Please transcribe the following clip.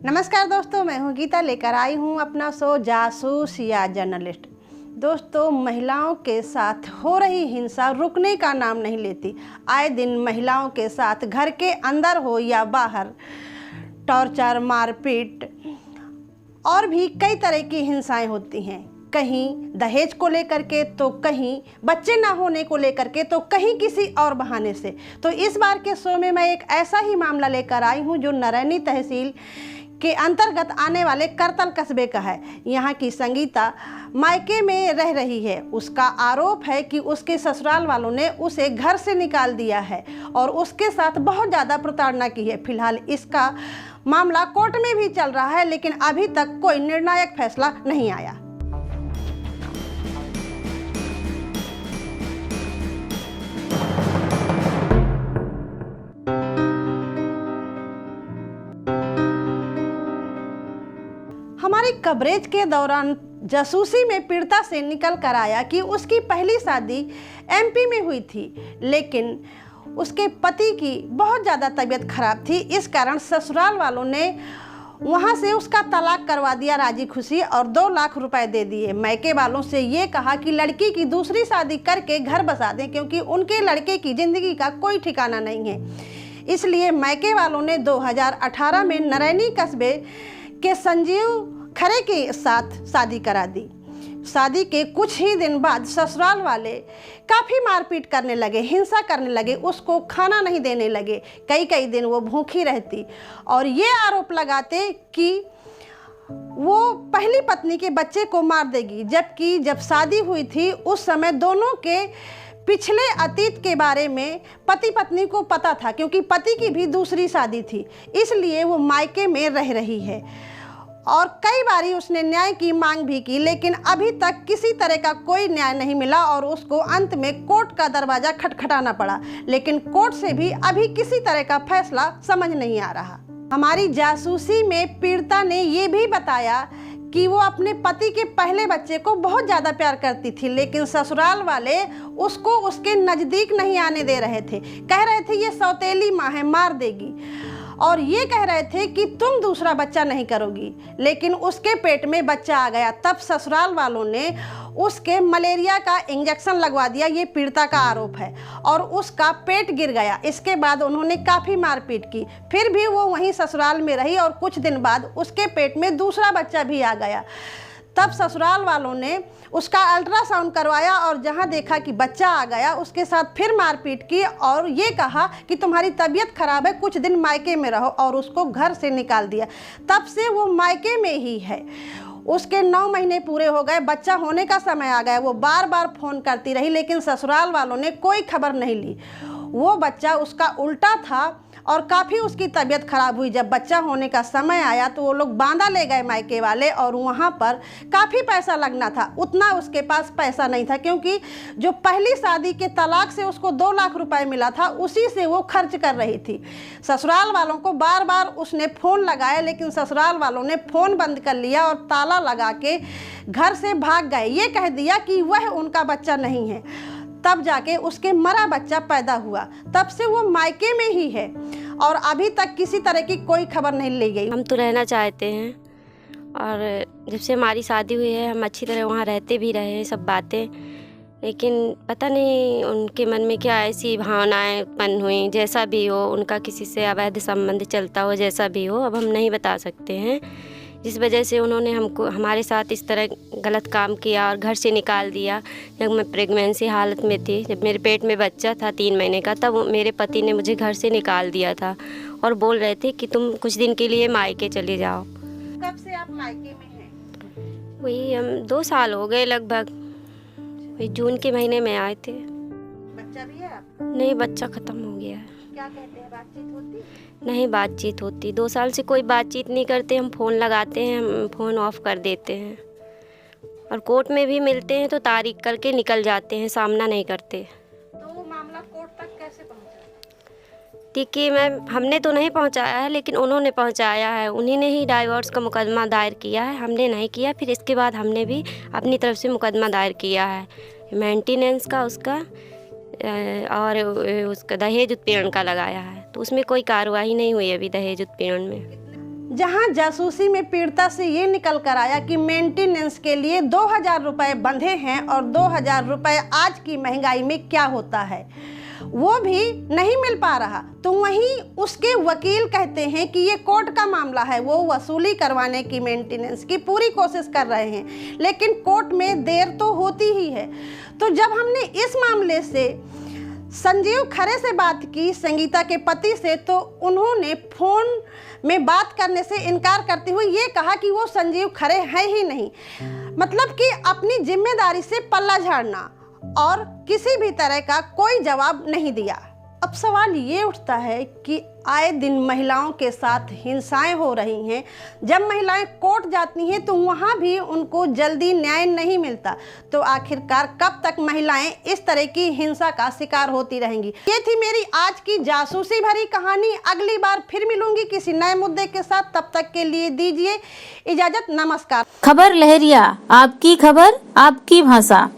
नमस्कार दोस्तों, मैं हूं गीता, लेकर आई हूं अपना शो जासूस या जर्नलिस्ट। दोस्तों, महिलाओं के साथ हो रही हिंसा रुकने का नाम नहीं लेती। आए दिन महिलाओं के साथ घर के अंदर हो या बाहर टॉर्चर, मारपीट और भी कई तरह की हिंसाएं होती हैं। कहीं दहेज को लेकर के, तो कहीं बच्चे ना होने को लेकर के, तो कहीं किसी और बहाने से। तो इस बार के शो में मैं एक ऐसा ही मामला लेकर आई हूं जो नरैनी तहसील के अंतर्गत आने वाले करतल कस्बे का है। यहाँ की संगीता मायके में रह रही है। उसका आरोप है कि उसके ससुराल वालों ने उसे घर से निकाल दिया है और उसके साथ बहुत ज़्यादा प्रताड़ना की है। फिलहाल इसका मामला कोर्ट में भी चल रहा है, लेकिन अभी तक कोई निर्णायक फैसला नहीं आया। हमारी कवरेज के दौरान जासूसी में पीड़िता से निकल कर आया कि उसकी पहली शादी एमपी में हुई थी, लेकिन उसके पति की बहुत ज़्यादा तबीयत खराब थी। इस कारण ससुराल वालों ने वहाँ से उसका तलाक करवा दिया राजी खुशी और 2 लाख रुपए दे दिए। मायके वालों से ये कहा कि लड़की की दूसरी शादी करके घर बसा दें, क्योंकि उनके लड़के की ज़िंदगी का कोई ठिकाना नहीं है। इसलिए मायके वालों ने 2018 में नरैनी कस्बे के संजीव खरे के साथ शादी करा दी। शादी के कुछ ही दिन बाद ससुराल वाले काफ़ी मारपीट करने लगे, हिंसा करने लगे, उसको खाना नहीं देने लगे। कई दिन वो भूखी रहती और ये आरोप लगाते कि वो पहली पत्नी के बच्चे को मार देगी। जबकि जब शादी हुई थी उस समय दोनों के पिछले अतीत के बारे में पति पत्नी को पता था, क्योंकि पति की भी दूसरी शादी थी। इसलिए वो मायके में रह रही है और कई बारी उसने न्याय की मांग भी की, लेकिन अभी तक किसी तरह का कोई न्याय नहीं मिला और उसको अंत में कोर्ट का दरवाज़ा खटखटाना पड़ा। लेकिन कोर्ट से भी अभी किसी तरह का फैसला समझ नहीं आ रहा। हमारी जासूसी में पीड़िता ने ये भी बताया कि वो अपने पति के पहले बच्चे को बहुत ज़्यादा प्यार करती थी, लेकिन ससुराल वाले उसको उसके नज़दीक नहीं आने दे रहे थे। कह रहे थे ये सौतेली माँ है, मार देगी, और ये कह रहे थे कि तुम दूसरा बच्चा नहीं करोगी। लेकिन उसके पेट में बच्चा आ गया। तब ससुराल वालों ने उसके मलेरिया का इंजेक्शन लगवा दिया, ये पीड़िता का आरोप है, और उसका पेट गिर गया। इसके बाद उन्होंने काफ़ी मारपीट की, फिर भी वो वहीं ससुराल में रही और कुछ दिन बाद उसके पेट में दूसरा बच्चा भी आ गया। तब ससुराल वालों ने उसका अल्ट्रासाउंड करवाया और जहां देखा कि बच्चा आ गया, उसके साथ फिर मारपीट की और ये कहा कि तुम्हारी तबीयत खराब है, कुछ दिन मायके में रहो, और उसको घर से निकाल दिया। तब से वो मायके में ही है। उसके 9 महीने पूरे हो गए, बच्चा होने का समय आ गया। वो बार बार फ़ोन करती रही, लेकिन ससुराल वालों ने कोई खबर नहीं ली। वो बच्चा उसका उल्टा था और काफ़ी उसकी तबीयत खराब हुई। जब बच्चा होने का समय आया तो वो लोग बांदा ले गए मायके वाले, और वहाँ पर काफ़ी पैसा लगना था। उतना उसके पास पैसा नहीं था, क्योंकि जो पहली शादी के तलाक से उसको 2 लाख रुपए मिला था, उसी से वो खर्च कर रही थी। ससुराल वालों को बार बार उसने फ़ोन लगाया, लेकिन ससुराल वालों ने फ़ोन बंद कर लिया और ताला लगा के घर से भाग गए। ये कह दिया कि वह उनका बच्चा नहीं है। तब जाके उसके मरा बच्चा पैदा हुआ। तब से वो मायके में ही है और अभी तक किसी तरह की कोई खबर नहीं ली गई। हम तो रहना चाहते हैं, और जब से हमारी शादी हुई है हम अच्छी तरह वहाँ रहते भी रहे हैं, सब बातें, लेकिन पता नहीं उनके मन में क्या ऐसी भावनाएं उत्पन्न हुई। जैसा भी हो, उनका किसी से अवैध संबंध चलता हो, जैसा भी हो, अब हम नहीं बता सकते हैं। जिस वजह से उन्होंने हमको हमारे साथ इस तरह गलत काम किया और घर से निकाल दिया। जब मैं प्रेगनेंसी हालत में थी, जब मेरे पेट में बच्चा था 3 महीने का, तब मेरे पति ने मुझे घर से निकाल दिया था और बोल रहे थे कि तुम कुछ दिन के लिए मायके चले जाओ। कब से आप मायके में हैं? वही हम 2 साल हो गए लगभग। वही जून के महीने में आए थे। बच्चा भी है आपका? नहीं, बच्चा ख़त्म हो गया है। क्या कहते हैं, बातचीत होती? नहीं बातचीत होती। 2 साल से कोई बातचीत नहीं करते। हम फ़ोन लगाते हैं, हम फ़ोन ऑफ कर देते हैं, और कोर्ट में भी मिलते हैं तो तारीख करके निकल जाते हैं, सामना नहीं करते। तो वो मामला कोर्ट तक कैसे पहुंचा? देखिए मैम, हमने तो नहीं पहुंचाया है, लेकिन उन्होंने पहुंचाया है। उन्हीं ने ही डाइवोर्स का मुकदमा दायर किया है, हमने नहीं किया। फिर इसके बाद हमने भी अपनी तरफ से मुकदमा दायर किया है, मेंटेनेंस का उसका और उसका दहेज उत्पीड़न का लगाया है। तो उसमें कोई कार्रवाई नहीं हुई अभी दहेज उत्पीड़न में। जहां जासूसी में पीड़िता से ये निकल कर आया कि मेंटेनेंस के लिए 2000 रुपये बंधे हैं और 2000 रुपये आज की महंगाई में क्या होता है वो भी नहीं मिल पा रहा। तो वहीं उसके वकील कहते हैं कि ये कोर्ट का मामला है, वो वसूली करवाने की मेंटेनेंस की पूरी कोशिश कर रहे हैं, लेकिन कोर्ट में देर तो होती ही है। तो जब हमने इस मामले से संजीव खरे से बात की, संगीता के पति से, तो उन्होंने फ़ोन में बात करने से इनकार करते हुए ये कहा कि वो संजीव खरे है ही नहीं, मतलब कि अपनी जिम्मेदारी से पल्ला झाड़ना, और किसी भी तरह का कोई जवाब नहीं दिया। अब सवाल ये उठता है कि आए दिन महिलाओं के साथ हिंसाएं हो रही हैं। जब महिलाएं कोर्ट जाती हैं तो वहाँ भी उनको जल्दी न्याय नहीं मिलता। तो आखिरकार कब तक महिलाएं इस तरह की हिंसा का शिकार होती रहेंगी। ये थी मेरी आज की जासूसी भरी कहानी। अगली बार फिर मिलूंगी किसी नए मुद्दे के साथ। तब तक के लिए दीजिए इजाजत। नमस्कार। खबर लहरिया, आपकी खबर आपकी भाषा।